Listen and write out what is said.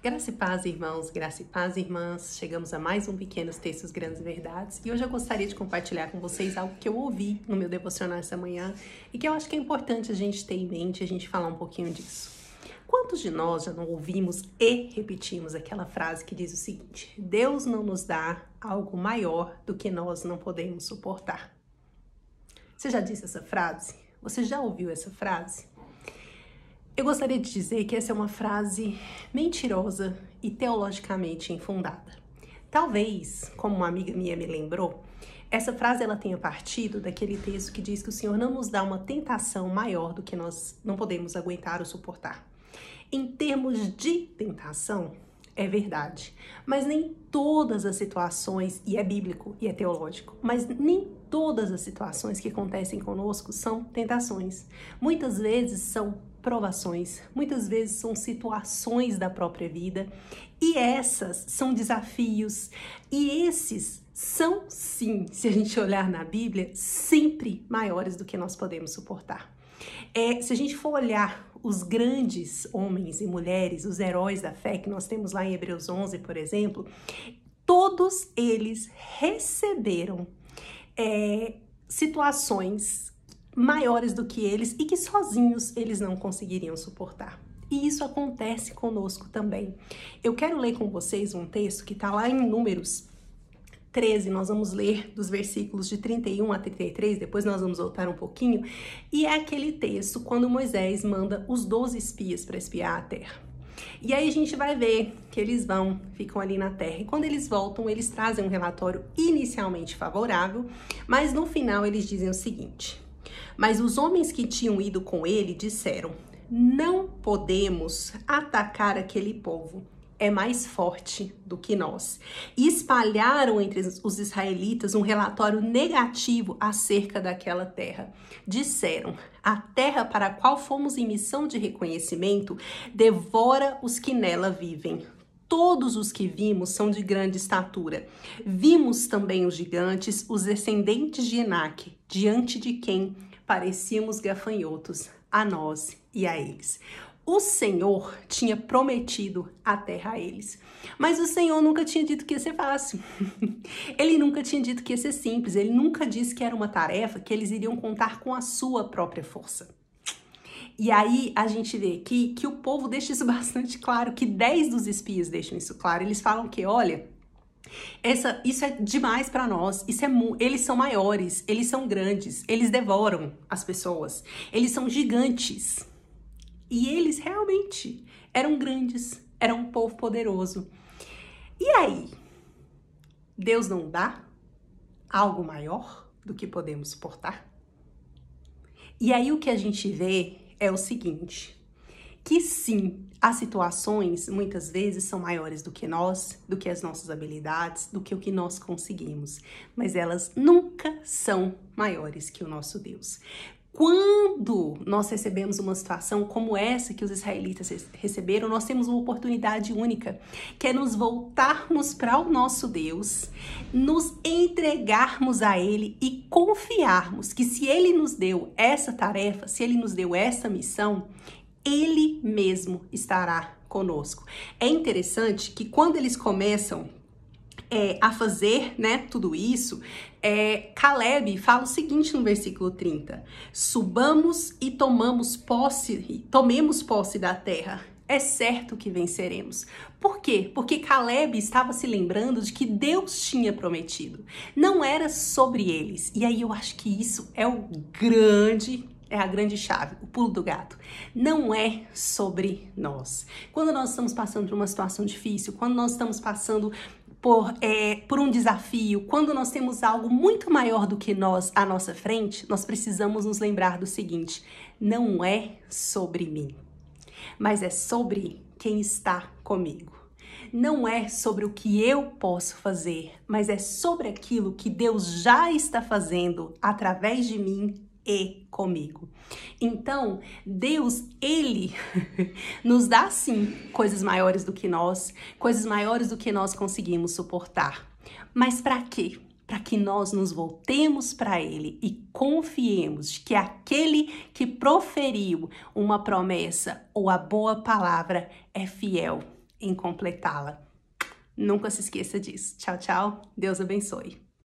Graça e paz, irmãos, graça e paz, irmãs. Chegamos a mais um Pequenos Textos, Grandes Verdades. E hoje eu gostaria de compartilhar com vocês algo que eu ouvi no meu devocional essa manhã e que eu acho que é importante a gente ter em mente, a gente falar um pouquinho disso. Quantos de nós já não ouvimos e repetimos aquela frase que diz o seguinte: Deus não nos dá algo maior do que nós não podemos suportar? Você já disse essa frase? Você já ouviu essa frase? Eu gostaria de dizer que essa é uma frase mentirosa e teologicamente infundada. Talvez, como uma amiga minha me lembrou, essa frase ela tenha partido daquele texto que diz que o Senhor não nos dá uma tentação maior do que nós não podemos aguentar ou suportar. Em termos de tentação, é verdade, mas nem todas as situações, e é bíblico e é teológico, mas nem todas as situações que acontecem conosco são tentações. Muitas vezes são provações, muitas vezes são situações da própria vida, e essas são desafios, e esses são, sim, se a gente olhar na Bíblia, sempre maiores do que nós podemos suportar. Se a gente for olhar os grandes homens e mulheres, os heróis da fé que nós temos lá em Hebreus 11, por exemplo, todos eles receberam situações maiores do que eles e que sozinhos eles não conseguiriam suportar. E isso acontece conosco também. Eu quero ler com vocês um texto que está lá em Números 13, nós vamos ler dos versículos de 31 a 33, depois nós vamos voltar um pouquinho, e é aquele texto quando Moisés manda os 12 espias para espiar a terra. E aí a gente vai ver que eles ficam ali na terra, e quando eles voltam, eles trazem um relatório inicialmente favorável, mas no final eles dizem o seguinte: mas os homens que tinham ido com ele disseram: não podemos atacar aquele povo, é mais forte do que nós. E espalharam entre os israelitas um relatório negativo acerca daquela terra. Disseram: a terra para a qual fomos em missão de reconhecimento devora os que nela vivem. Todos os que vimos são de grande estatura. Vimos também os gigantes, os descendentes de Enaque, diante de quem parecíamos gafanhotos, a nós e a eles. O Senhor tinha prometido a terra a eles, mas o Senhor nunca tinha dito que ia ser fácil. Ele nunca tinha dito que ia ser simples, ele nunca disse que era uma tarefa que eles iriam contar com a sua própria força. E aí a gente vê aqui que o povo deixa isso bastante claro, que 10 dos espias deixam isso claro. Eles falam que, olha, isso é demais para nós, eles são maiores, eles são grandes, eles devoram as pessoas, eles são gigantes. E eles realmente eram grandes, eram um povo poderoso. E aí, Deus não dá algo maior do que podemos suportar? E aí o que a gente vê é o seguinte, que sim, as situações muitas vezes são maiores do que nós, do que as nossas habilidades, do que o que nós conseguimos, mas elas nunca são maiores que o nosso Deus. Quando nós recebemos uma situação como essa que os israelitas receberam, nós temos uma oportunidade única, que é nos voltarmos para o nosso Deus, nos entregarmos a Ele e confiarmos que se Ele nos deu essa tarefa, se Ele nos deu essa missão, Ele mesmo estará conosco. É interessante que quando eles começam a fazer, tudo isso, Caleb fala o seguinte no versículo 30, subamos e tomemos tomemos posse da terra, é certo que venceremos. Por quê? Porque Caleb estava se lembrando de que Deus tinha prometido, não era sobre eles, e aí eu acho que isso é a grande chave, o pulo do gato. Não é sobre nós. Quando nós estamos passando por uma situação difícil, quando nós estamos passando por um desafio, quando nós temos algo muito maior do que nós à nossa frente, nós precisamos nos lembrar do seguinte: não é sobre mim, mas é sobre quem está comigo. Não é sobre o que eu posso fazer, mas é sobre aquilo que Deus já está fazendo através de mim e comigo. Então, Deus, Ele nos dá sim coisas maiores do que nós, coisas maiores do que nós conseguimos suportar. Mas para quê? Para que nós nos voltemos para Ele e confiemos que aquele que proferiu uma promessa ou a boa palavra é fiel. em completá-la. Nunca se esqueça disso. Tchau, tchau. Deus abençoe.